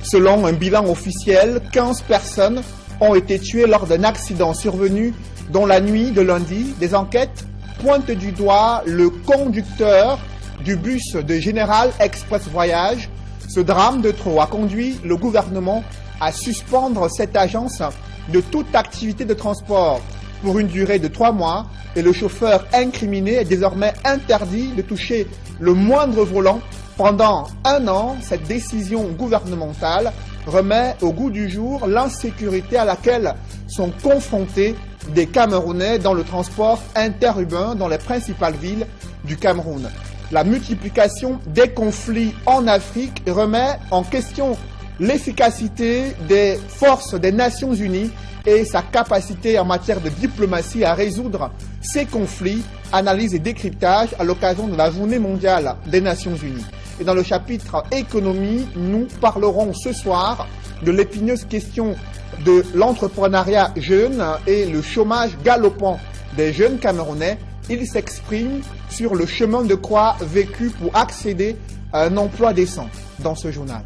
Selon un bilan officiel, 15 personnes ont été tuées lors d'un accident survenu dans la nuit de lundi. Des enquêtes pointent du doigt le conducteur du bus de Général Express Voyage. Ce drame de trop a conduit le gouvernement à suspendre cette agence de toute activité de transport pour une durée de 3 mois et le chauffeur incriminé est désormais interdit de toucher le moindre volant pendant 1 an. Cette décision gouvernementale remet au goût du jour l'insécurité à laquelle sont confrontés des Camerounais dans le transport interurbain dans les principales villes du Cameroun. La multiplication des conflits en Afrique remet en question l'efficacité des forces des Nations Unies et sa capacité en matière de diplomatie à résoudre ces conflits. Analyse et décryptage à l'occasion de la Journée mondiale des Nations Unies. Et dans le chapitre économie, nous parlerons ce soir de l'épineuse question de l'entrepreneuriat jeune et le chômage galopant des jeunes Camerounais. Ils s'expriment sur le chemin de croix vécu pour accéder à un emploi décent dans ce journal.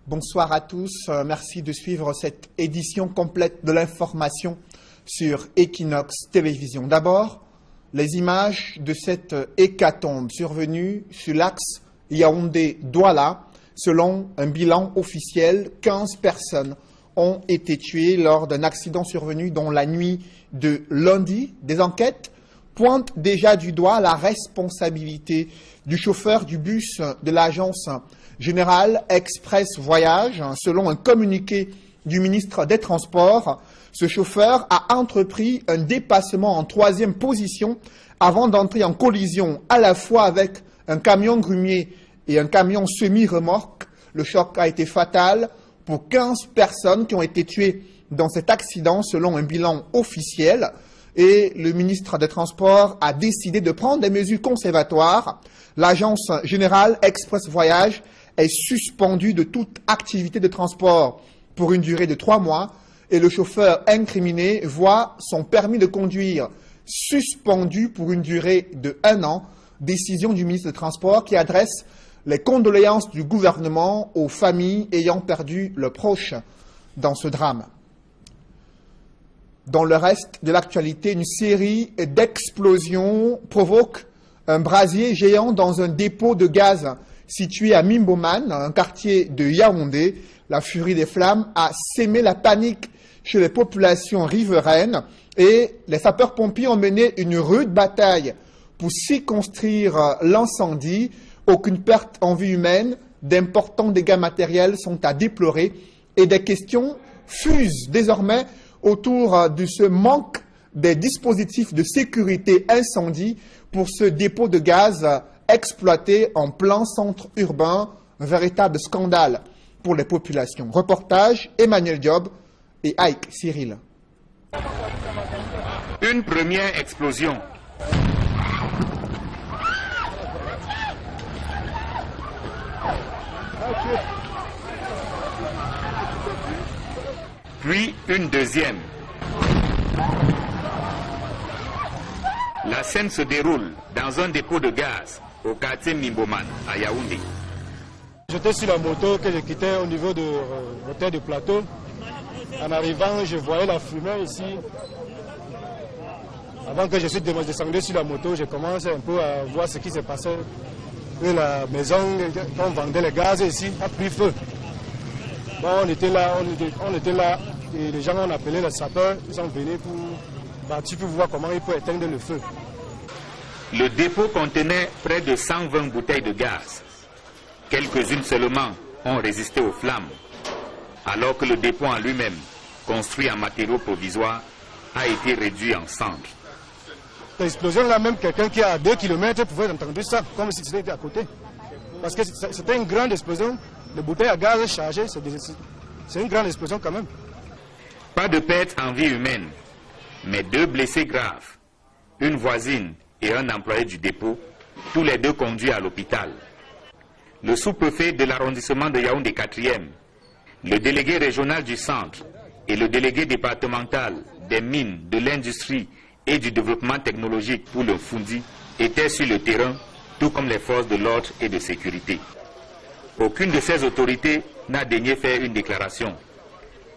Bonsoir à tous, merci de suivre cette édition complète de l'information sur Equinox Télévision. D'abord, les images de cette hécatombe survenue sur l'axe Yaoundé-Douala. Selon un bilan officiel, 15 personnes ont été tuées lors d'un accident survenu dans la nuit de lundi. Des enquêtes pointent déjà du doigt la responsabilité du chauffeur du bus de l'agence Général Express Voyage. Selon un communiqué du ministre des Transports, ce chauffeur a entrepris un dépassement en 3e position avant d'entrer en collision à la fois avec un camion grumier et un camion semi-remorque. Le choc a été fatal pour 15 personnes qui ont été tuées dans cet accident selon un bilan officiel. Et le ministre des Transports a décidé de prendre des mesures conservatoires. L'agence Générale Express Voyage est suspendue de toute activité de transport pour une durée de 3 mois et le chauffeur incriminé voit son permis de conduire suspendu pour une durée de 1 an. Décision du ministre des Transports qui adresse les condoléances du gouvernement aux familles ayant perdu le proche dans ce drame. Dans le reste de l'actualité, une série d'explosions provoque un brasier géant dans un dépôt de gaz situé à Mimboman, un quartier de Yaoundé. La furie des flammes a sémé la panique chez les populations riveraines et les sapeurs-pompiers ont mené une rude bataille pour circonscrire l'incendie. Aucune perte en vie humaine, d'importants dégâts matériels sont à déplorer et des questions fusent désormais autour de ce manque des dispositifs de sécurité incendie pour ce dépôt de gaz exploité en plein centre urbain, un véritable scandale pour les populations. Reportage Emmanuel Diop et Ike Cyril. Une première explosion. Puis une deuxième. La scène se déroule dans un dépôt de gaz au quartier Mimboman, à Yaoundé. J'étais sur la moto que je quittais au niveau de l'hôtel de Plateau. En arrivant, je voyais la fumée ici. Avant que je suis descendu sur la moto, j'ai commencé un peu à voir ce qui s'est passé. Et la maison, quand on vendait le gaz ici, a pris feu. Bon, on était là, et les gens ont appelé les sapeurs, ils sont venus pour voir comment ils peuvent éteindre le feu. Le dépôt contenait près de 120 bouteilles de gaz. Quelques-unes seulement ont résisté aux flammes, alors que le dépôt en lui-même, construit en matériaux provisoires, a été réduit en cendres. L'explosion là, même quelqu'un qui est à 2 km pouvait entendre ça, comme si c'était à côté. Parce que c'était une grande explosion, les bouteilles à gaz chargées, c'est une grande explosion quand même. Pas de perte en vie humaine, mais 2 blessés graves, une voisine et un employé du dépôt, tous les 2 conduits à l'hôpital. Le sous-préfet de l'arrondissement de Yaoundé 4e Le délégué régional du centre et le délégué départemental des mines, de l'industrie et du développement technologique pour le Fundi étaient sur le terrain, tout comme les forces de l'ordre et de sécurité. Aucune de ces autorités n'a daigné faire une déclaration.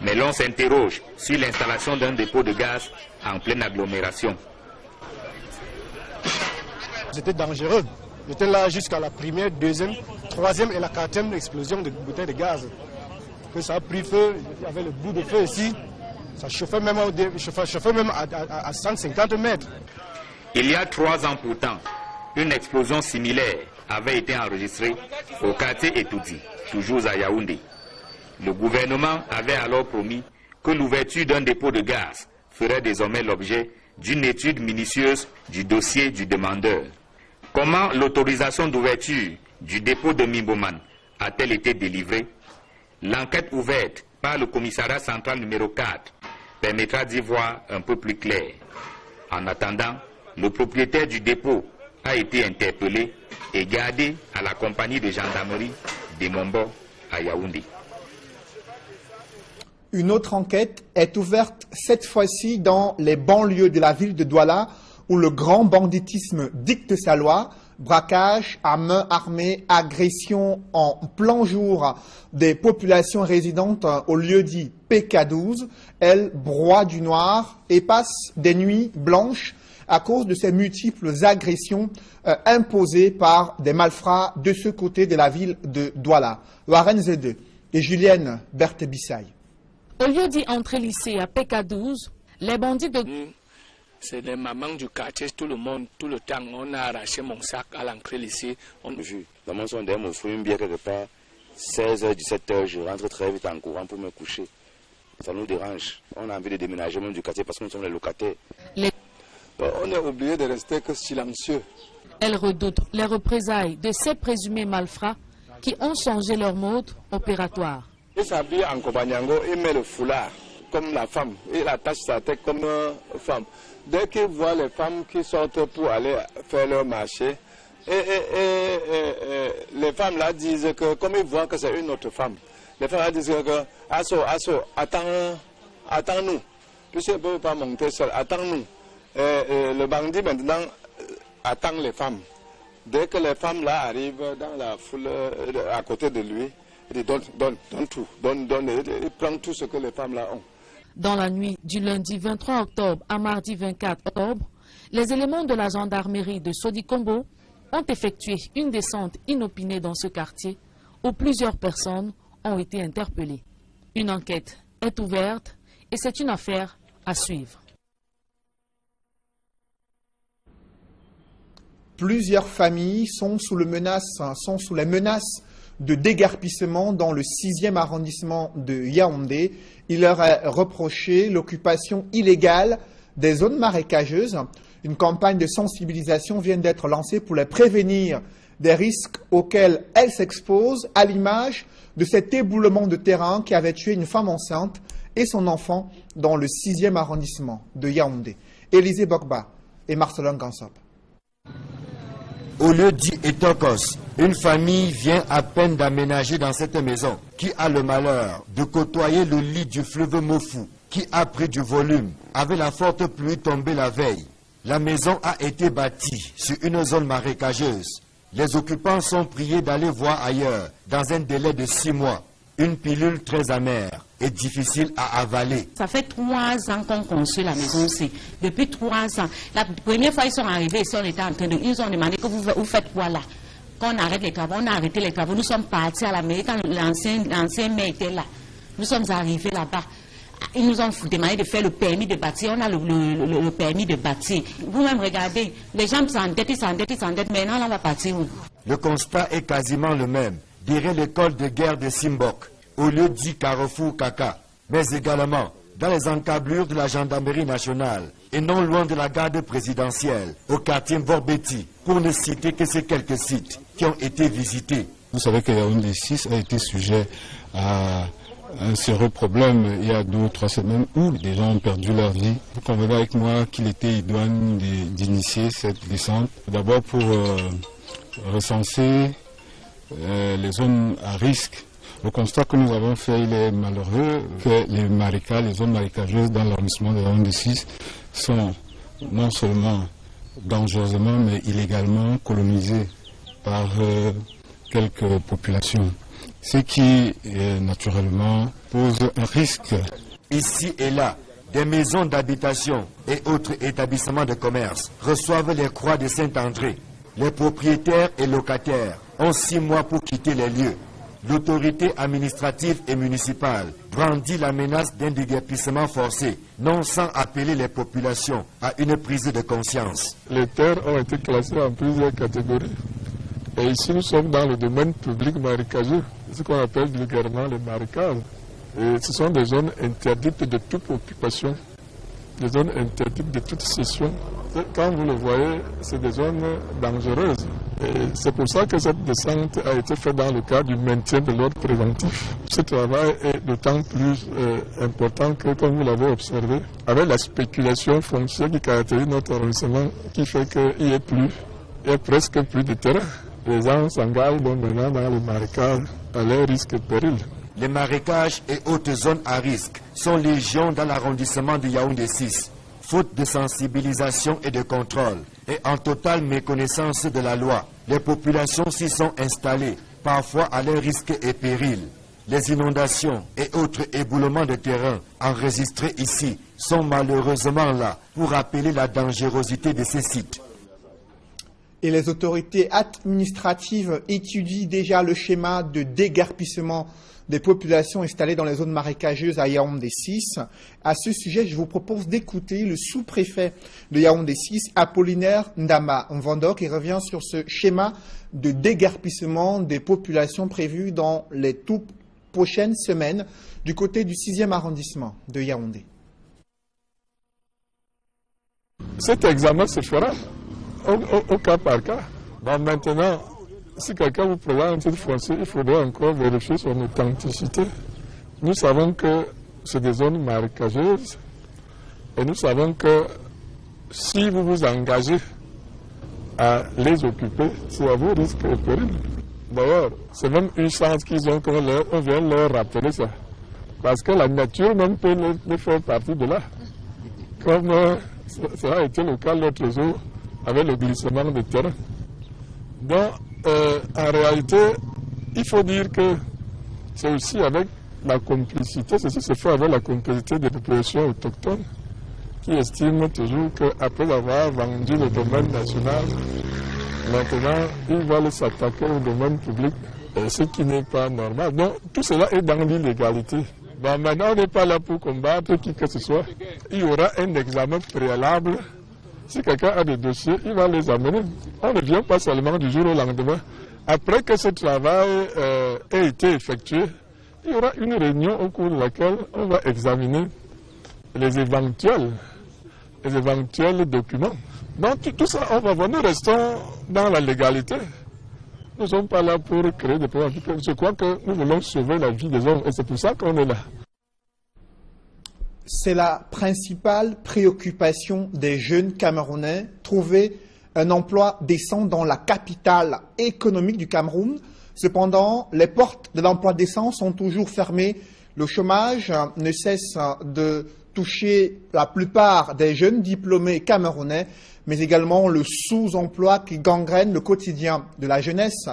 Mais l'on s'interroge sur l'installation d'un dépôt de gaz en pleine agglomération. C'était dangereux. J'étais là jusqu'à la première, deuxième, troisième et la quatrième explosion de bouteilles de gaz. Que ça a pris feu, il y avait le bout de feu ici. Ça chauffait même, à 150 mètres. Il y a 3 ans pourtant, une explosion similaire avait été enregistrée au quartier Etoudi, toujours à Yaoundé. Le gouvernement avait alors promis que l'ouverture d'un dépôt de gaz ferait désormais l'objet d'une étude minutieuse du dossier du demandeur. Comment l'autorisation d'ouverture du dépôt de Mimboman a-t-elle été délivrée? L'enquête ouverte par le commissariat central numéro 4 permettra d'y voir un peu plus clair. En attendant, le propriétaire du dépôt a été interpellé et gardé à la compagnie de gendarmerie de Mombo à Yaoundé. Une autre enquête est ouverte cette fois-ci dans les banlieues de la ville de Douala où le grand banditisme dicte sa loi. Braquage à main armée, agression en plein jour des populations résidentes au lieu dit PK12. Elles broient du noir et passent des nuits blanches à cause de ces multiples agressions imposées par des malfrats de ce côté de la ville de Douala. Warren Zede et Julienne Berthe-Bissaï. Au lieu d'y entrer lycée à PK12, les bandits de... C'est les mamans du quartier, tout le monde, tout le temps, on a arraché mon sac à l'entrée lycée. On a vu. Dans mon sondage, mon fruit, bien quelque part, 16h, 17h, je rentre très vite en courant pour me coucher. Ça nous dérange. On a envie de déménager même du quartier parce que nous sommes les locataires. On est obligé de rester que silencieux. Elles redoutent les représailles de ces présumés malfrats qui ont changé leur mode opératoire. Il s'habille en Kobanyango, il met le foulard comme la femme, il attache sa tête comme une femme. Dès qu'ils voient les femmes qui sortent pour aller faire leur marché, les femmes là disent que, comme ils voient que c'est une autre femme, les femmes là disent que, Asso, attends-nous, puisqu'ils ne peuvent pas monter seul, attends-nous. Le bandit maintenant attend les femmes. Dès que les femmes là arrivent dans la foule à côté de lui, il dit donne tout, il prend tout ce que les femmes là ont. Dans la nuit du lundi 23 octobre à mardi 24 octobre, les éléments de la gendarmerie de Sodikombo ont effectué une descente inopinée dans ce quartier où plusieurs personnes ont été interpellées. Une enquête est ouverte et c'est une affaire à suivre. Plusieurs familles sont sous les menaces de déguerpissement dans le 6e arrondissement de Yaoundé. Il leur est reproché l'occupation illégale des zones marécageuses. Une campagne de sensibilisation vient d'être lancée pour les prévenir des risques auxquels elles s'exposent, à l'image de cet éboulement de terrain qui avait tué une femme enceinte et son enfant dans le 6e arrondissement de Yaoundé. Élisée Bokba et Marcelin Gansop. Au lieu dit Etokos, une famille vient à peine d'aménager dans cette maison qui a le malheur de côtoyer le lit du fleuve Mofu qui a pris du volume avec la forte pluie tombée la veille. La maison a été bâtie sur une zone marécageuse. Les occupants sont priés d'aller voir ailleurs dans un délai de 6 mois. Une pilule très amère et difficile à avaler. Ça fait 3 ans qu'on construit la maison aussi. Depuis 3 ans. La première fois ils sont arrivés ici, on était en train de... Ils ont demandé que vous faites quoi là? Qu'on arrête les travaux, on a arrêté les travaux. Nous sommes partis à la mairie quand l'ancien maire était là. Nous sommes arrivés là-bas. Ils nous ont demandé de faire le permis de bâtir. On a le permis de bâtir. Vous-même regardez, les gens s'endettent, maintenant on va partir où? Le constat est quasiment le même. Derrière l'école de guerre de Simbok, au lieu dit Carrefour Kaka, mais également dans les encablures de la gendarmerie nationale et non loin de la garde présidentielle, au quartier Vorbeti, pour ne citer que ces quelques sites qui ont été visités. Vous savez que Yaoundé 6 a été sujet à un sérieux problème il y a 2 ou 3 semaines où des gens ont perdu leur vie. Vous convenez avec moi qu'il était idoine d'initier cette descente, d'abord pour recenser les zones à risque Le constat que nous avons fait, il est malheureux que les marécages, les zones marécageuses dans l'arrondissement de Yaoundé 6 sont non seulement dangereusement mais illégalement colonisées par quelques populations. Ce qui, naturellement, pose un risque. Ici et là, des maisons d'habitation et autres établissements de commerce reçoivent les croix de Saint-André. Les propriétaires et locataires ont 6 mois pour quitter les lieux. L'autorité administrative et municipale brandit la menace d'un déguerpissement forcé, non sans appeler les populations à une prise de conscience. Les terres ont été classées en plusieurs catégories. Et ici, nous sommes dans le domaine public marécageux, ce qu'on appelle vulgairement les marécages. Et ce sont des zones interdites de toute occupation, des zones interdites de toute cession. Quand vous le voyez, c'est des zones dangereuses. Et c'est pour ça que cette descente a été faite dans le cadre du maintien de l'ordre préventif. Ce travail est d'autant plus important que, comme vous l'avez observé, avec la spéculation foncière qui caractérise notre arrondissement, qui fait qu'il n'y ait presque plus de terrain. Les gens s'engagent donc maintenant dans les marécages à leur risque et péril. Les marécages et autres zones à risque sont légion dans l'arrondissement de Yaoundé 6. Faute de sensibilisation et de contrôle et en totale méconnaissance de la loi, les populations s'y sont installées, parfois à leur risque et péril. Les inondations et autres éboulements de terrain enregistrés ici sont malheureusement là pour rappeler la dangerosité de ces sites. Et les autorités administratives étudient déjà le schéma de déguerpissement des populations installées dans les zones marécageuses à Yaoundé 6. À ce sujet, je vous propose d'écouter le sous-préfet de Yaoundé 6, Apollinaire Ndama Mvando, qui revient sur ce schéma de déguerpissement des populations prévues dans les toutes prochaines semaines du côté du 6e arrondissement de Yaoundé. Cet examen se fera au cas par cas. Bon, maintenant, si quelqu'un vous présente un titre foncier, il faudra encore vérifier son authenticité. Nous savons que c'est des zones marécageuses et nous savons que si vous vous engagez à les occuper, c'est à vos risques et périls. D'ailleurs, c'est même une chance qu'ils ont qu'on vient leur rappeler ça. Parce que la nature même peut les faire partie de là. Comme ça a été le cas l'autre jour avec le glissement de terrain. Donc, en réalité, il faut dire que c'est aussi avec la complicité, ceci se fait avec la complicité des populations autochtones qui estiment toujours qu'après avoir vendu le domaine national, maintenant, ils veulent s'attaquer au domaine public, ce qui n'est pas normal. Donc, tout cela est dans l'illégalité. Bon, maintenant, on n'est pas là pour combattre qui que ce soit. Il y aura un examen préalable. Si quelqu'un a des dossiers, il va les amener. On ne vient pas seulement du jour au lendemain. Après que ce travail ait été effectué, il y aura une réunion au cours de laquelle on va examiner les éventuels documents. Donc tout ça, on va voir. Nous restons dans la légalité. Nous ne sommes pas là pour créer des problèmes. Je crois que nous voulons sauver la vie des hommes et c'est pour ça qu'on est là. C'est la principale préoccupation des jeunes Camerounais, trouver un emploi décent dans la capitale économique du Cameroun. Cependant, les portes de l'emploi décent sont toujours fermées. Le chômage ne cesse de toucher la plupart des jeunes diplômés camerounais, mais également le sous-emploi qui gangrène le quotidien de la jeunesse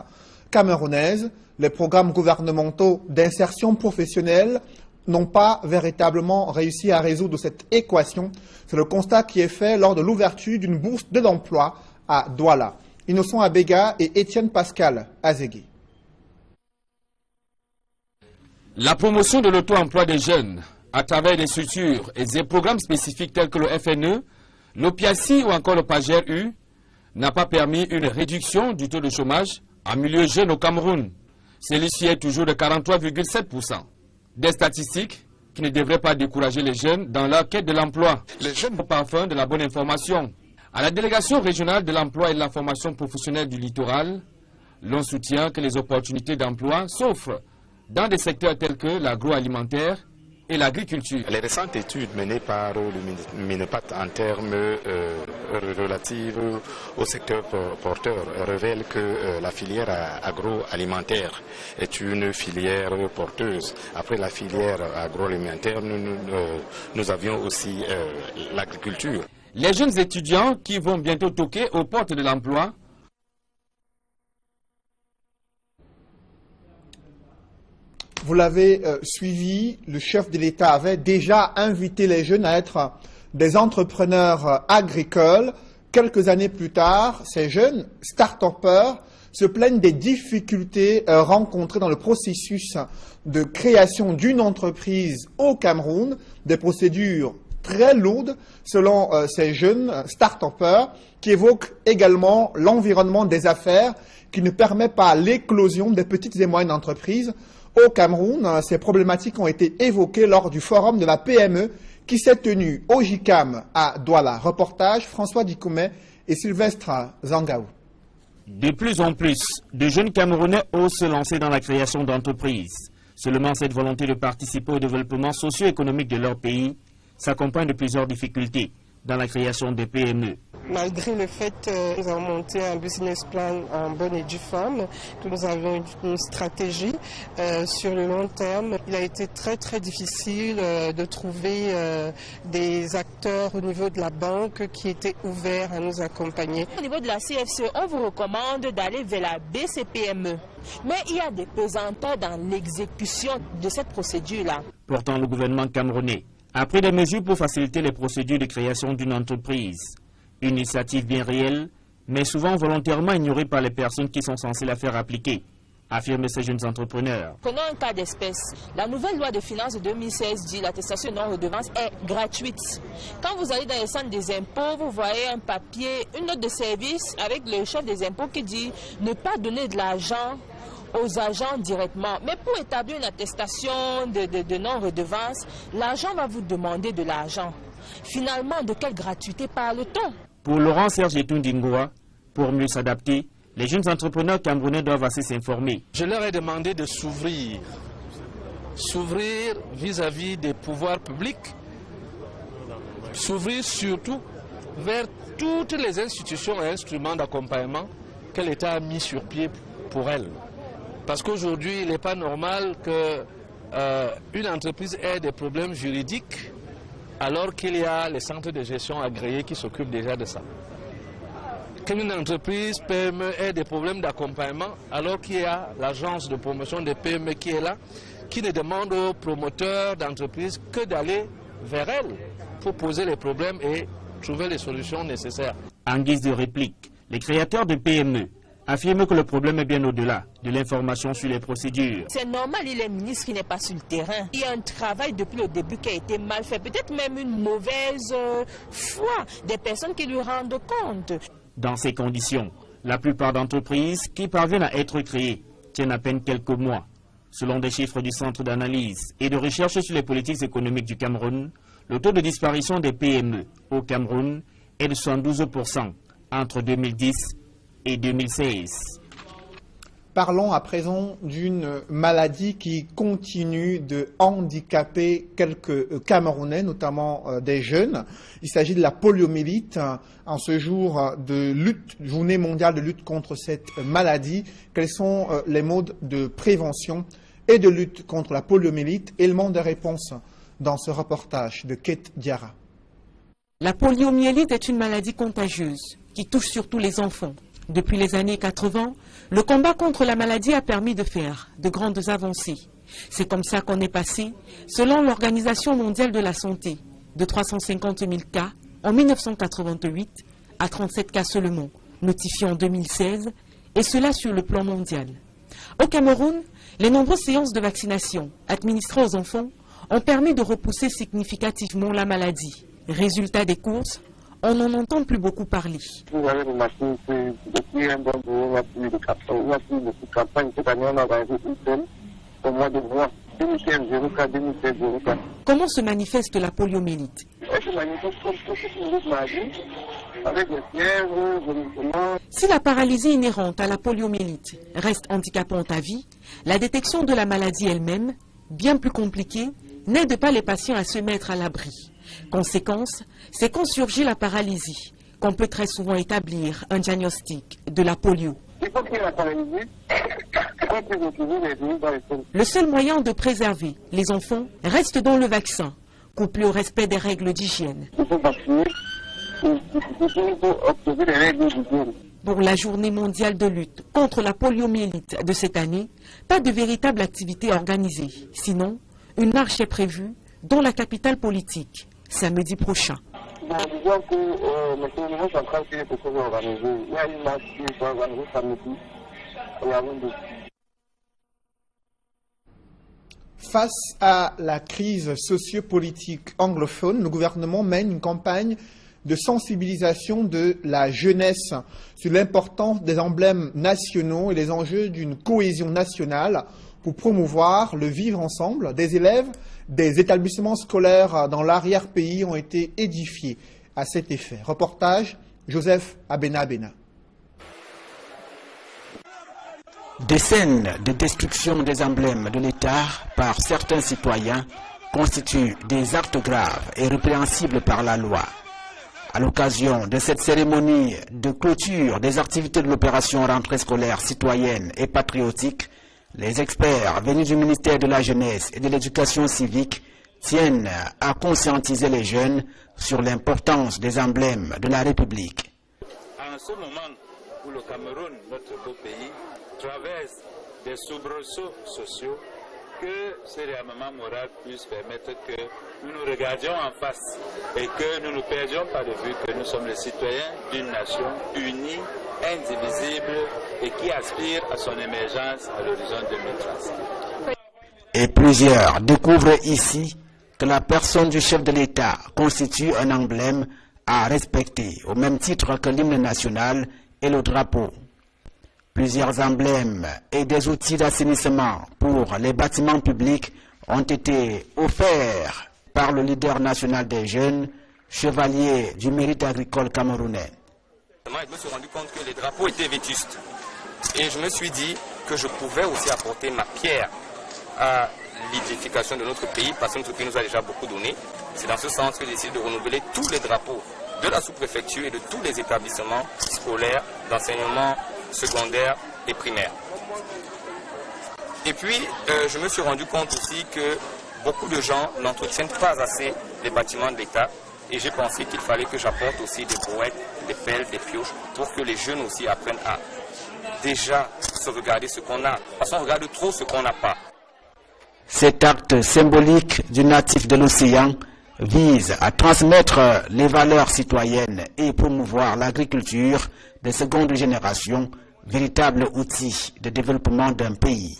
camerounaise. Les programmes gouvernementaux d'insertion professionnelle n'ont pas véritablement réussi à résoudre cette équation. C'est le constat qui est fait lors de l'ouverture d'une bourse de l'emploi à Douala. Innocent Abega et Étienne Pascal Azegui. La promotion de l'auto-emploi des jeunes à travers des structures et des programmes spécifiques tels que le FNE, l'OPIACI ou encore le PAGER-U n'a pas permis une réduction du taux de chômage en milieu jeune au Cameroun. Celui-ci est toujours de 43,7%. Des statistiques qui ne devraient pas décourager les jeunes dans leur quête de l'emploi. Les jeunes au parfum de la bonne information. À la délégation régionale de l'emploi et de la formation professionnelle du littoral, l'on soutient que les opportunités d'emploi s'offrent dans des secteurs tels que l'agroalimentaire et l'agriculture. Les récentes études menées par le MINEPAT en termes relatifs au secteur porteur révèlent que la filière agroalimentaire est une filière porteuse. Après la filière agroalimentaire, nous avions aussi l'agriculture. Les jeunes étudiants qui vont bientôt toquer aux portes de l'emploi. Vous l'avez suivi, le chef de l'État avait déjà invité les jeunes à être des entrepreneurs agricoles. Quelques années plus tard, ces jeunes start-upers se plaignent des difficultés rencontrées dans le processus de création d'une entreprise au Cameroun, des procédures très lourdes selon ces jeunes start-upers qui évoquent également l'environnement des affaires qui ne permet pas l'éclosion des petites et moyennes entreprises. Au Cameroun, ces problématiques ont été évoquées lors du forum de la PME qui s'est tenu au JICAM à Douala. Reportage François Dikoumet et Sylvestre Zangaou. De plus en plus, de jeunes Camerounais osent se lancer dans la création d'entreprises. Seulement cette volonté de participer au développement socio-économique de leur pays s'accompagne de plusieurs difficultés dans la création des PME. Malgré le fait que nous avons monté un business plan en bonne et due forme, que nous avons une stratégie sur le long terme, il a été très difficile de trouver des acteurs au niveau de la banque qui étaient ouverts à nous accompagner. Au niveau de la CFCE, on vous recommande d'aller vers la BCPME. Mais il y a des pesanteurs dans l'exécution de cette procédure-là. Pourtant, le gouvernement camerounais a pris des mesures pour faciliter les procédures de création d'une entreprise. Une initiative bien réelle, mais souvent volontairement ignorée par les personnes qui sont censées la faire appliquer, affirment ces jeunes entrepreneurs. Prenons un cas d'espèce. La nouvelle loi de finances de 2016 dit que l'attestation non-redevance est gratuite. Quand vous allez dans les centres des impôts, vous voyez un papier, une note de service avec le chef des impôts qui dit ne pas donner de l'argent aux agents directement. Mais pour établir une attestation de non-redevance, l'agent va vous demander de l'argent. Finalement, de quelle gratuité parle-t-on? Pour Laurent Serge Etundingoa, pour mieux s'adapter, les jeunes entrepreneurs camerounais doivent assez s'informer. Je leur ai demandé de s'ouvrir vis-à-vis des pouvoirs publics, s'ouvrir surtout vers toutes les institutions et instruments d'accompagnement que l'État a mis sur pied pour elles. Parce qu'aujourd'hui, il n'est pas normal qu'une entreprise ait des problèmes juridiques alors qu'il y a les centres de gestion agréés qui s'occupent déjà de ça. Qu'une entreprise PME ait des problèmes d'accompagnement alors qu'il y a l'agence de promotion des PME qui est là, qui ne demande aux promoteurs d'entreprises que d'aller vers elle pour poser les problèmes et trouver les solutions nécessaires. En guise de réplique, les créateurs de PME affirment que le problème est bien au-delà de l'information sur les procédures. C'est normal, il est ministre qui n'est pas sur le terrain. Il y a un travail depuis le début qui a été mal fait, peut-être même une mauvaise foi des personnes qui lui rendent compte. Dans ces conditions, la plupart d'entreprises qui parviennent à être créées tiennent à peine quelques mois. Selon des chiffres du Centre d'analyse et de recherche sur les politiques économiques du Cameroun, le taux de disparition des PME au Cameroun est de 72% entre 2010 et 2016. Parlons à présent d'une maladie qui continue de handicaper quelques Camerounais, notamment des jeunes. Il s'agit de la poliomyélite. En ce jour de lutte, journée mondiale de lutte contre cette maladie, quels sont les modes de prévention et de lutte contre la poliomyélite? Élément de réponse dans ce reportage de Kate Diarra. La poliomyélite est une maladie contagieuse qui touche surtout les enfants. Depuis les années 80, le combat contre la maladie a permis de faire de grandes avancées. C'est comme ça qu'on est passé, selon l'Organisation mondiale de la santé, de 350 000 cas en 1988 à 37 cas seulement, notifiés en 2016, et cela sur le plan mondial. Au Cameroun, les nombreuses séances de vaccination administrées aux enfants ont permis de repousser significativement la maladie. Résultat des courses, on n'en entend plus beaucoup parler. Vous avez remarqué que depuis un bon moment, il y a plus de campagnes. Cette année, on a organisé une seule au mois de juin. 2015, 2016, 2015. Comment se manifeste la poliomyélite? Elle se manifeste comme toute une autre maladie, avec des fièvres, vomissements. Si la paralysie inhérente à la poliomyélite reste handicapante à vie, la détection de la maladie elle-même, bien plus compliquée, n'aide pas les patients à se mettre à l'abri. Conséquence, c'est quand surgit la paralysie qu'on peut très souvent établir un diagnostic de la polio. Le seul moyen de préserver les enfants reste dans le vaccin, couplé au respect des règles d'hygiène. Pour la journée mondiale de lutte contre la poliomyélite de cette année, pas de véritable activité organisée. Sinon, une marche est prévue dans la capitale politique, samedi prochain. Disons que maintenant, nous sommes en train de se organiser. Il y a une marche qui est organisée samedi. Face à la crise sociopolitique anglophone, le gouvernement mène une campagne de sensibilisation de la jeunesse sur l'importance des emblèmes nationaux et les enjeux d'une cohésion nationale pour promouvoir le vivre ensemble. Des élèves des établissements scolaires dans l'arrière-pays ont été édifiés à cet effet. Reportage, Joseph Abena. Des scènes de destruction des emblèmes de l'État par certains citoyens constituent des actes graves et répréhensibles par la loi. À l'occasion de cette cérémonie de clôture des activités de l'opération rentrée scolaire citoyenne et patriotique, les experts venus du ministère de la Jeunesse et de l'Éducation civique tiennent à conscientiser les jeunes sur l'importance des emblèmes de la République. En ce moment où le Cameroun, notre beau pays, traverse des soubresauts sociaux, que ce réarmement moral puisse permettre que nous nous regardions en face et que nous ne perdions pas de vue que nous sommes les citoyens d'une nation unie, indivisible et qui aspire à son émergence à l'horizon 2035. Et plusieurs découvrent ici que la personne du chef de l'État constitue un emblème à respecter au même titre que l'hymne national et le drapeau. Plusieurs emblèmes et des outils d'assainissement pour les bâtiments publics ont été offerts par le leader national des jeunes, chevalier du mérite agricole camerounais. Je me suis rendu compte que les drapeaux étaient vétustes et je me suis dit que je pouvais aussi apporter ma pierre à l'édification de notre pays parce que notre pays nous a déjà beaucoup donné. C'est dans ce sens que j'ai décidé de renouveler tous les drapeaux de la sous-préfecture et de tous les établissements scolaires d'enseignement secondaire et primaire. Et puis, je me suis rendu compte aussi que beaucoup de gens n'entretiennent pas assez les bâtiments de l'État et j'ai pensé qu'il fallait que j'apporte aussi des brouettes, des pelles, des pioches pour que les jeunes aussi apprennent à déjà se regarder ce qu'on a. Parce qu'on regarde trop ce qu'on n'a pas. Cet acte symbolique du natif de l'océan vise à transmettre les valeurs citoyennes et promouvoir l'agriculture de seconde génération, véritable outil de développement d'un pays.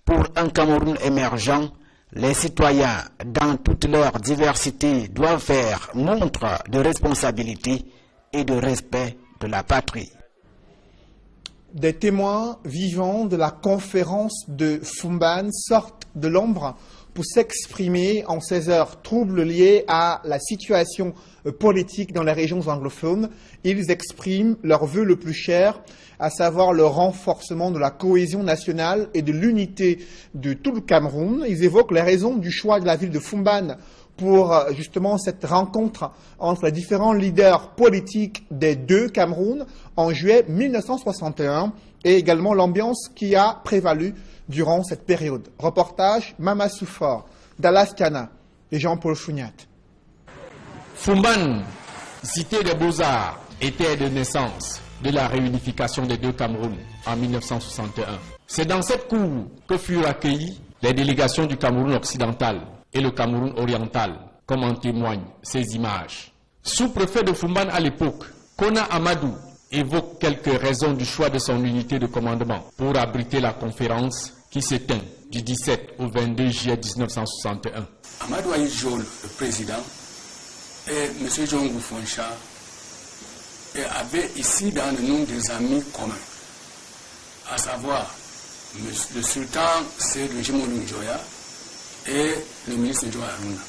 Pour un Cameroun émergent, les citoyens, dans toute leur diversité, doivent faire montre de responsabilité et de respect de la patrie. Des témoins vivants de la conférence de Fumban sortent de l'ombre pour s'exprimer en ces heures troubles liées à la situation politique dans les régions anglophones. Ils expriment leur vœu le plus cher, à savoir le renforcement de la cohésion nationale et de l'unité de tout le Cameroun. Ils évoquent les raisons du choix de la ville de Fumban pour justement cette rencontre entre les différents leaders politiques des deux Camerouns en juillet 1961 et également l'ambiance qui a prévalu durant cette période. Reportage Mama Soufor, Dallas Kana et Jean-Paul Fougnat. Fumban, cité des Beaux-Arts, était de naissance de la réunification des deux Camerouns en 1961. C'est dans cette cour que furent accueillis les délégations du Cameroun occidental et le Cameroun oriental, comme en témoignent ces images. Sous-préfet de Fumban à l'époque, Kona Amadou évoque quelques raisons du choix de son unité de commandement pour abriter la conférence qui s'éteint du 17 au 22 juillet 1961. Amadou Aïdjol, le président, et M. John Goufoncha avaient ici dans le nom des amis communs, à savoir le sultan Seydou Jimonou Njoya et le ministre Joe Aruna.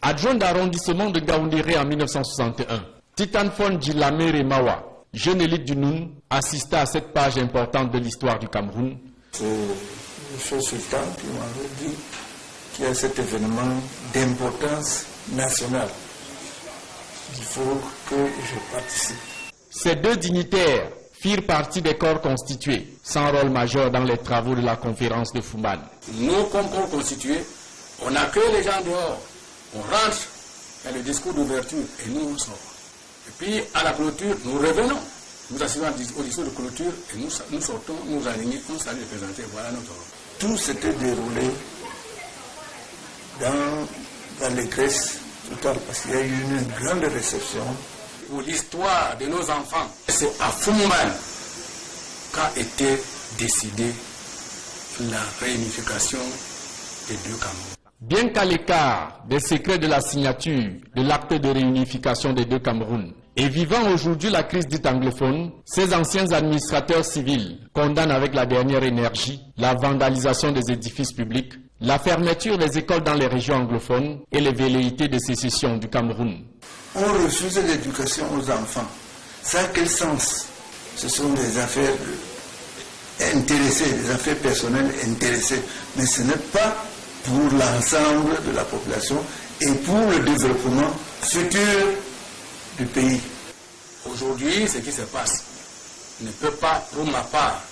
Adjoint d'arrondissement de Gaoundéré en 1961, Titanfon Djilame Remawa, jeune élite du Noun, assista à cette page importante de l'histoire du Cameroun. C'est M. Sultan qui m'avait dit qu'il y a cet événement d'importance nationale. Il faut que je participe. Ces deux dignitaires firent partie des corps constitués, sans rôle majeur dans les travaux de la conférence de Fumban. Nous, comme corps constitués, on accueille les gens dehors, on rentre, il y a le discours d'ouverture et nous on sort. Et puis à la clôture, nous revenons. Nous assistons au discours de clôture et nous sortons, nous alignons, on s'allie de présenter, voilà notre rôle. Tout s'était déroulé dans l'allégresse totale parce qu'il y a eu une grande réception. Pour l'histoire de nos enfants, c'est à Fumban qu'a été décidée la réunification des deux Cameroun. Bien qu'à l'écart des secrets de la signature de l'acte de réunification des deux Cameroun et vivant aujourd'hui la crise dite anglophone, ces anciens administrateurs civils condamnent avec la dernière énergie la vandalisation des édifices publics, la fermeture des écoles dans les régions anglophones et les velléités de sécession du Cameroun. On refuse l'éducation aux enfants. Ça a quel sens? Ce sont des affaires intéressées, des affaires personnelles intéressées. Mais ce n'est pas pour l'ensemble de la population et pour le développement futur du pays. Aujourd'hui, ce qui se passe ne peut pas, pour ma part,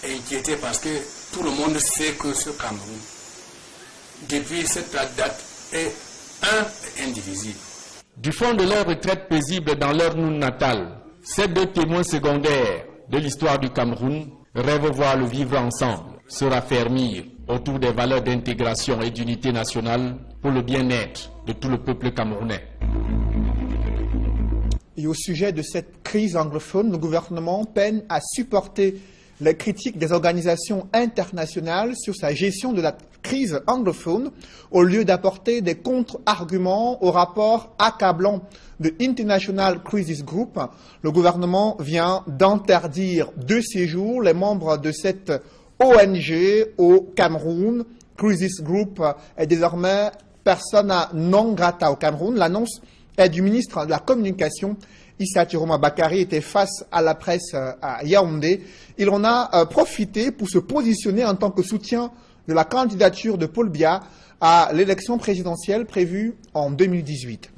inquiéter parce que tout le monde sait que ce Cameroun, depuis cette date, est un et indivisible. Du fond de leur retraite paisible dans leur Noun natal, ces deux témoins secondaires de l'histoire du Cameroun rêvent voir le vivre ensemble se raffermir autour des valeurs d'intégration et d'unité nationale pour le bien-être de tout le peuple camerounais. Et au sujet de cette crise anglophone, le gouvernement peine à supporter les critiques des organisations internationales sur sa gestion de la crise anglophone, au lieu d'apporter des contre-arguments au rapport accablant de International Crisis Group. Le gouvernement vient d'interdire de séjour les membres de cette ONG au Cameroun. Crisis Group est désormais persona non grata au Cameroun. L'annonce est du ministre de la Communication. Issa Chiroma Bakary était face à la presse à Yaoundé. Il en a profité pour se positionner en tant que soutien de la candidature de Paul Biya à l'élection présidentielle prévue en 2018.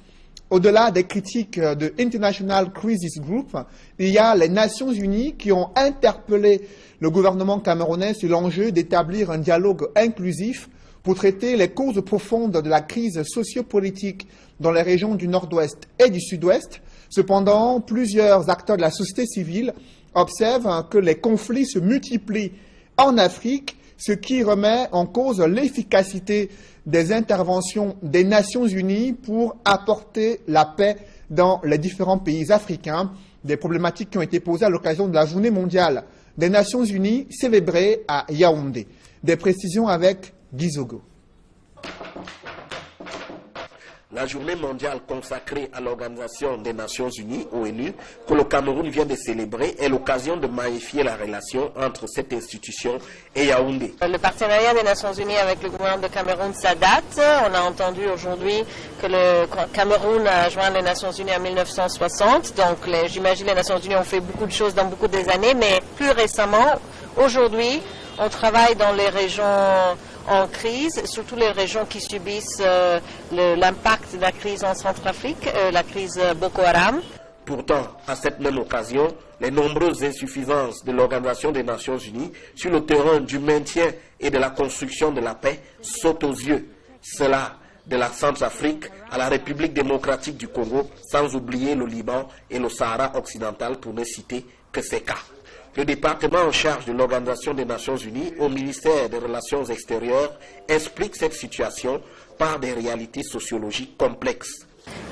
Au-delà des critiques de International Crisis Group, il y a les Nations Unies qui ont interpellé le gouvernement camerounais sur l'enjeu d'établir un dialogue inclusif pour traiter les causes profondes de la crise sociopolitique dans les régions du Nord-Ouest et du Sud-Ouest. Cependant, plusieurs acteurs de la société civile observent que les conflits se multiplient en Afrique, ce qui remet en cause l'efficacité des interventions des Nations Unies pour apporter la paix dans les différents pays africains. Des problématiques qui ont été posées à l'occasion de la Journée mondiale des Nations Unies célébrée à Yaoundé. Des précisions avec Guy Zogo. La journée mondiale consacrée à l'Organisation des Nations Unies, ONU, que le Cameroun vient de célébrer, est l'occasion de magnifier la relation entre cette institution et Yaoundé. Le partenariat des Nations Unies avec le gouvernement de Cameroun, ça date. On a entendu aujourd'hui que le Cameroun a joint les Nations Unies en 1960. Donc j'imagine les Nations Unies ont fait beaucoup de choses dans beaucoup des années, mais plus récemment, aujourd'hui, on travaille dans les régions en crise, surtout les régions qui subissent l'impact de la crise en Centrafrique, la crise Boko Haram. Pourtant, à cette même occasion, les nombreuses insuffisances de l'Organisation des Nations Unies sur le terrain du maintien et de la construction de la paix sautent aux yeux. Cela de la Centrafrique à la République démocratique du Congo, sans oublier le Liban et le Sahara occidental pour ne citer que ces cas. Le département en charge de l'Organisation des Nations Unies au ministère des Relations extérieures explique cette situation par des réalités sociologiques complexes.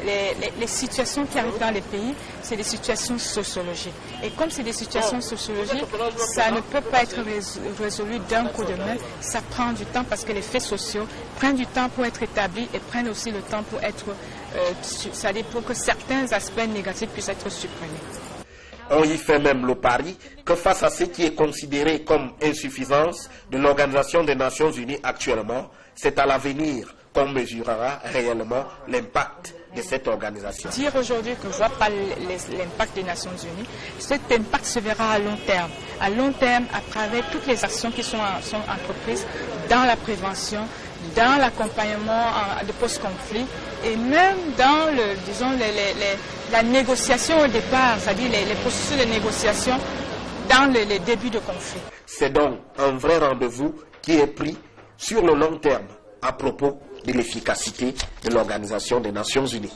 Les situations qui arrivent dans les pays, c'est des situations sociologiques. Et comme c'est des situations sociologiques, ça ne peut pas être résolu d'un coup de main. Ça prend du temps parce que les faits sociaux prennent du temps pour être établis et prennent aussi le temps pour être, c'est-à-dire pour que certains aspects négatifs puissent être supprimés. On y fait même le pari que face à ce qui est considéré comme insuffisance de l'Organisation des Nations Unies actuellement, c'est à l'avenir qu'on mesurera réellement l'impact de cette organisation. Dire aujourd'hui que je ne vois pas l'impact des Nations Unies, cet impact se verra à long terme. À long terme, à travers toutes les actions qui sont entreprises dans la prévention, dans l'accompagnement de post-conflit et même dans la négociation au départ, c'est-à-dire les processus de négociation dans les débuts de conflit. C'est donc un vrai rendez-vous qui est pris sur le long terme à propos de l'efficacité de l'Organisation des Nations Unies.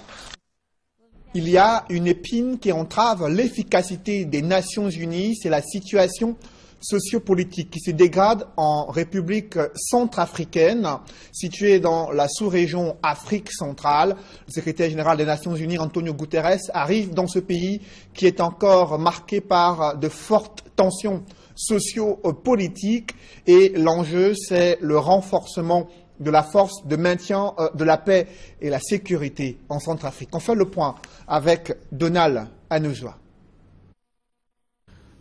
Il y a une épine qui entrave l'efficacité des Nations Unies, c'est la situation sociopolitique qui se dégrade en République centrafricaine, située dans la sous-région Afrique centrale. Le secrétaire général des Nations Unies, Antonio Guterres, arrive dans ce pays qui est encore marqué par de fortes tensions socio-politiques et l'enjeu, c'est le renforcement de la force de maintien de la paix et la sécurité en Centrafrique. On fait le point avec Donald Anouzwa.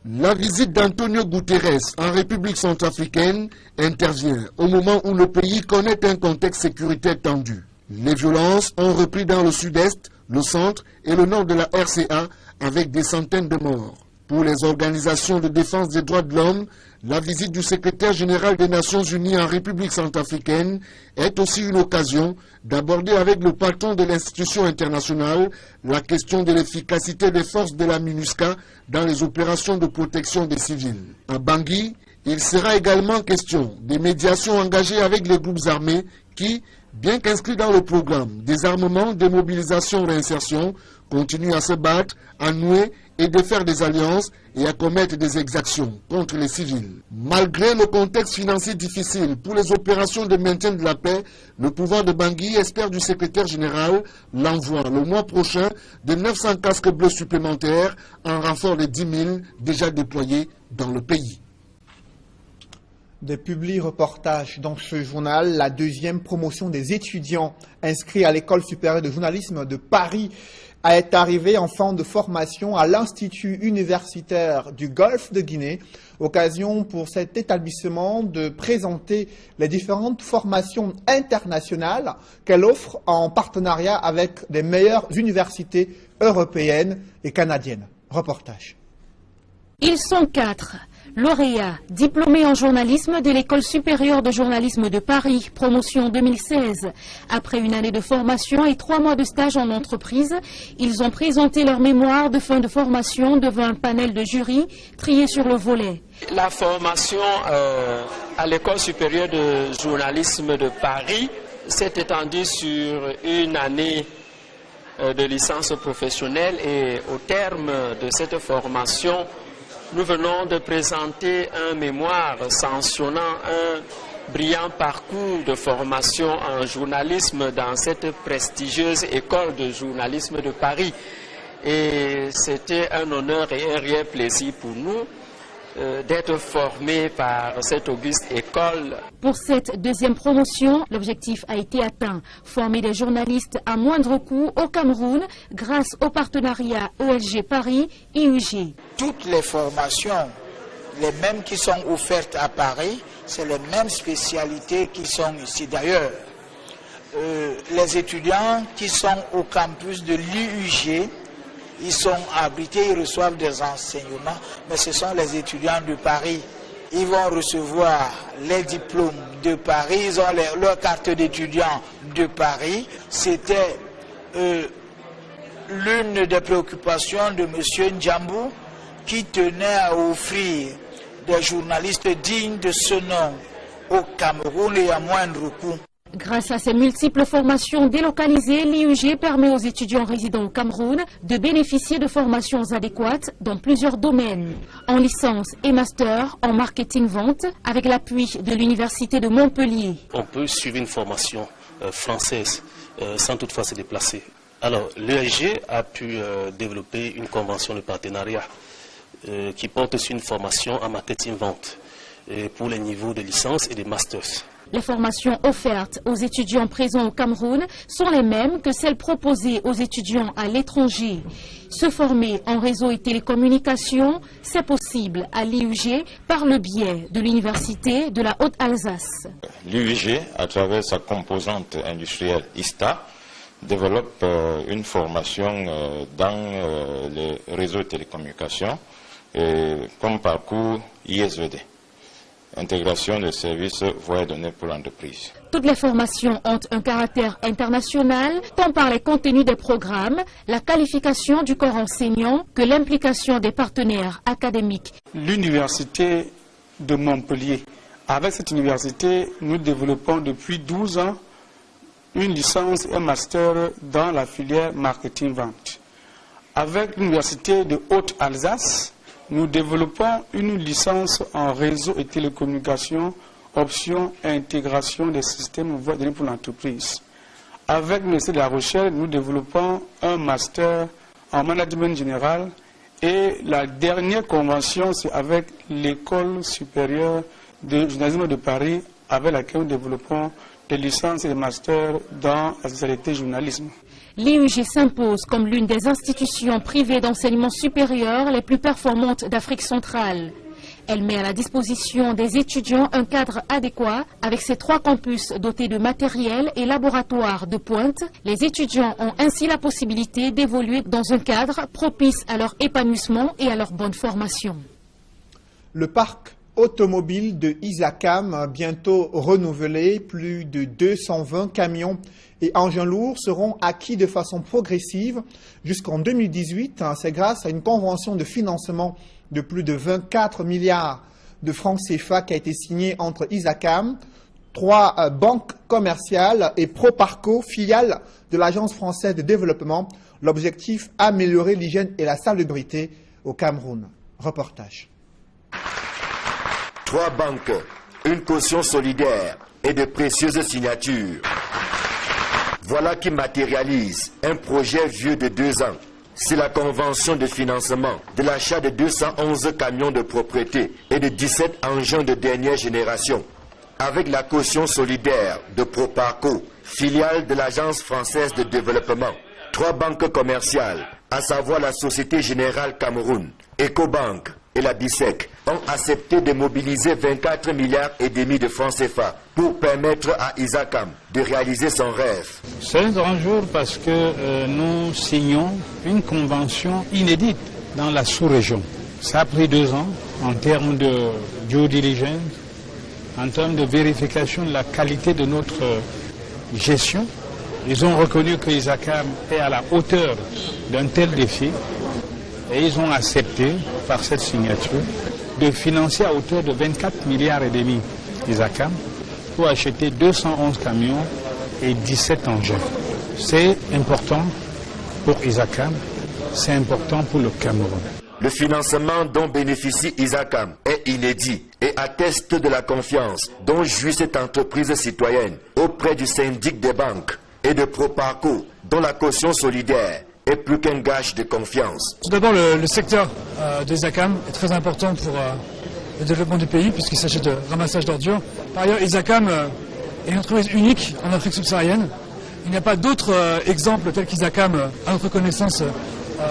La visite d'Antonio Guterres en République centrafricaine intervient au moment où le pays connaît un contexte sécuritaire tendu. Les violences ont repris dans le sud-est, le centre et le nord de la RCA avec des centaines de morts. Pour les organisations de défense des droits de l'homme, la visite du secrétaire général des Nations Unies en République centrafricaine est aussi une occasion d'aborder avec le patron de l'institution internationale la question de l'efficacité des forces de la MINUSCA dans les opérations de protection des civils. À Bangui, il sera également question des médiations engagées avec les groupes armés qui, bien qu'inscrits dans le programme désarmement, démobilisation, réinsertion, continuent à se battre, à nouer et de faire des alliances et à commettre des exactions contre les civils. Malgré le contexte financier difficile pour les opérations de maintien de la paix, le pouvoir de Bangui espère du secrétaire général l'envoi le mois prochain de 900 casques bleus supplémentaires en renfort de 10 000 déjà déployés dans le pays. Des publi-reportages dans ce journal, la deuxième promotion des étudiants inscrits à l'École supérieure de journalisme de Paris est arrivée en fin de formation à l'Institut universitaire du Golfe de Guinée. Occasion pour cet établissement de présenter les différentes formations internationales qu'elle offre en partenariat avec les meilleures universités européennes et canadiennes. Reportage. Ils sont 4. Lauréat, diplômé en journalisme de l'École supérieure de journalisme de Paris, promotion 2016. Après une année de formation et 3 mois de stage en entreprise, ils ont présenté leur mémoire de fin de formation devant un panel de jury trié sur le volet. La formation à l'École supérieure de journalisme de Paris s'est étendue sur une année de licence professionnelle et au terme de cette formation, nous venons de présenter un mémoire sanctionnant un brillant parcours de formation en journalisme dans cette prestigieuse école de journalisme de Paris. Et c'était un honneur et un réel plaisir pour nous d'être formés par cette auguste école. Pour cette deuxième promotion, l'objectif a été atteint. Former des journalistes à moindre coût au Cameroun grâce au partenariat ESG Paris IUG. Toutes les formations, les mêmes qui sont offertes à Paris, c'est les mêmes spécialités qui sont ici. D'ailleurs, les étudiants qui sont au campus de l'IUG, ils sont abrités, ils reçoivent des enseignements, mais ce sont les étudiants de Paris. Ils vont recevoir les diplômes de Paris, ils ont leur carte d'étudiant de Paris. C'était l'une des préoccupations de M. Ndjambou qui tenait à offrir des journalistes dignes de ce nom au Cameroun et à moindre coût. Grâce à ces multiples formations délocalisées, l'IUG permet aux étudiants résidant au Cameroun de bénéficier de formations adéquates dans plusieurs domaines. En licence et master, en marketing-vente, avec l'appui de l'Université de Montpellier. On peut suivre une formation française sans toutefois se déplacer. Alors, l'ESG a pu développer une convention de partenariat qui porte sur une formation en marketing-vente pour les niveaux de licence et de masters. Les formations offertes aux étudiants présents au Cameroun sont les mêmes que celles proposées aux étudiants à l'étranger. Se former en réseau et télécommunications, c'est possible à l'IUG par le biais de l'Université de la Haute-Alsace. L'IUG, à travers sa composante industrielle ISTA, développe une formation dans les réseaux de télécommunications comme parcours ISVD. Intégration des services voies et données pour l'entreprise. Toutes les formations ont un caractère international, tant par les contenus des programmes, la qualification du corps enseignant que l'implication des partenaires académiques. L'université de Montpellier. Avec cette université, nous développons depuis 12 ans une licence et un master dans la filière marketing-vente. Avec l'université de Haute-Alsace, nous développons une licence en réseau et télécommunications, option et intégration des systèmes voies et données pour l'entreprise. Avec l'Université de La Rochelle, nous développons un master en management général et la dernière convention, c'est avec l'École supérieure de journalisme de Paris, avec laquelle nous développons des licences et des masters dans la spécialité journalisme. L'IUG s'impose comme l'une des institutions privées d'enseignement supérieur les plus performantes d'Afrique centrale. Elle met à la disposition des étudiants un cadre adéquat avec ses 3 campus dotés de matériel et laboratoires de pointe. Les étudiants ont ainsi la possibilité d'évoluer dans un cadre propice à leur épanouissement et à leur bonne formation. Le parc automobile de Isacam, bientôt renouvelé, plus de 220 camions et engins lourds seront acquis de façon progressive jusqu'en 2018. C'est grâce à une convention de financement de plus de 24 milliards de francs CFA qui a été signée entre Isacam, 3 banques commerciales et Proparco, filiale de l'Agence française de développement. L'objectif, améliorer l'hygiène et la salubrité au Cameroun. Reportage. 3 banques, une caution solidaire et de précieuses signatures. Voilà qui matérialise un projet vieux de 2 ans. C'est la convention de financement de l'achat de 211 camions de propriété et de 17 engins de dernière génération. Avec la caution solidaire de Proparco, filiale de l'Agence française de développement. 3 banques commerciales, à savoir la Société Générale Cameroun, Ecobank et la BISEC, ont accepté de mobiliser 24 milliards et demi de francs CFA pour permettre à Isacam de réaliser son rêve. C'est un grand jour parce que nous signons une convention inédite dans la sous-région. Ça a pris 2 ans en termes de due diligence, en termes de vérification de la qualité de notre gestion. Ils ont reconnu que Isacam est à la hauteur d'un tel défi et ils ont accepté, par cette signature, de financer à hauteur de 24 milliards et demi Isacam pour acheter 211 camions et 17 engins. C'est important pour Isacam, c'est important pour le Cameroun. Le financement dont bénéficie Isacam est inédit et atteste de la confiance dont jouit cette entreprise citoyenne auprès du syndic des banques et de Proparco, dont la caution solidaire est plus qu'un gage de confiance. Tout d'abord, le secteur d'Isacam est très important pour le développement du pays, puisqu'il s'agit de ramassage d'ordures. Par ailleurs, Isacam est une entreprise unique en Afrique subsaharienne. Il n'y a pas d'autres exemples tels qu'Isacam à notre connaissance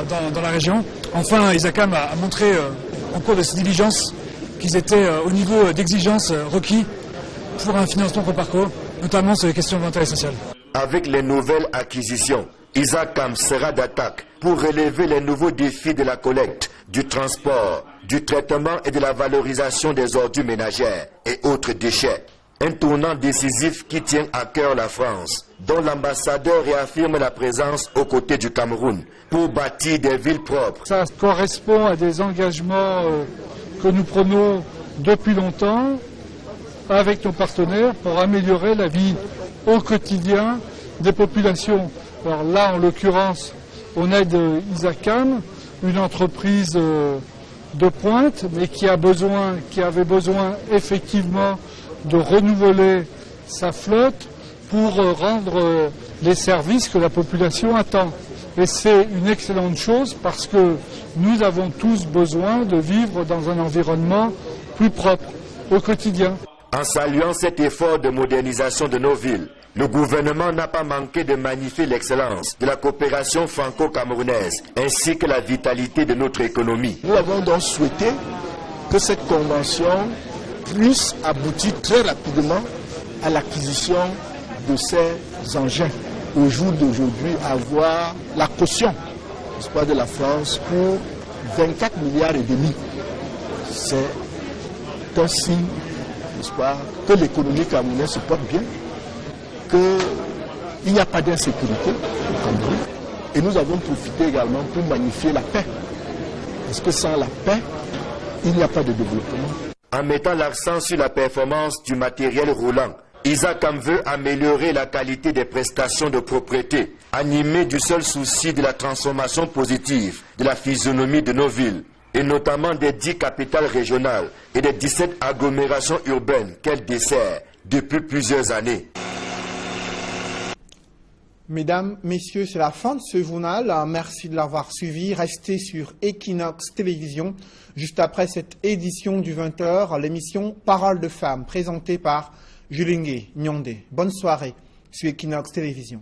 dans la région. Enfin, Isacam a montré en cours de ses diligences qu'ils étaient au niveau d'exigence requis pour un financement Proparco, notamment sur les questions environnementales et sociales. Avec les nouvelles acquisitions, Isacam sera d'attaque pour relever les nouveaux défis de la collecte, du transport, du traitement et de la valorisation des ordures ménagères et autres déchets. Un tournant décisif qui tient à cœur la France, dont l'ambassadeur réaffirme la présence aux côtés du Cameroun pour bâtir des villes propres. Ça correspond à des engagements que nous prenons depuis longtemps avec nos partenaires pour améliorer la vie au quotidien des populations. Alors là, en l'occurrence, on aide Isacam, une entreprise de pointe, mais qui avait besoin effectivement de renouveler sa flotte pour rendre les services que la population attend. Et c'est une excellente chose parce que nous avons tous besoin de vivre dans un environnement plus propre au quotidien. En saluant cet effort de modernisation de nos villes, le gouvernement n'a pas manqué de magnifier l'excellence de la coopération franco-camerounaise ainsi que la vitalité de notre économie. Nous avons donc souhaité que cette convention puisse aboutir très rapidement à l'acquisition de ces engins. Au jour d'aujourd'hui, avoir la caution, n'est-ce pas, de la France pour 24 milliards et demi. C'est un signe, n'est-ce pas, que l'économie camerounaise se porte bien, qu'il n'y a pas d'insécurité au Cameroun. Et nous avons profité également pour magnifier la paix. Parce que sans la paix, il n'y a pas de développement. En mettant l'accent sur la performance du matériel roulant, ISACAM veut améliorer la qualité des prestations de propriété, animé du seul souci de la transformation positive de la physionomie de nos villes, et notamment des 10 capitales régionales et des 17 agglomérations urbaines qu'elle dessert depuis plusieurs années. Mesdames, Messieurs, c'est la fin de ce journal. Merci de l'avoir suivi. Restez sur Equinox Télévision. Juste après cette édition du 20h, l'émission Parole de femmes, présentée par Julingue Nyondé. Bonne soirée sur Equinox Télévision.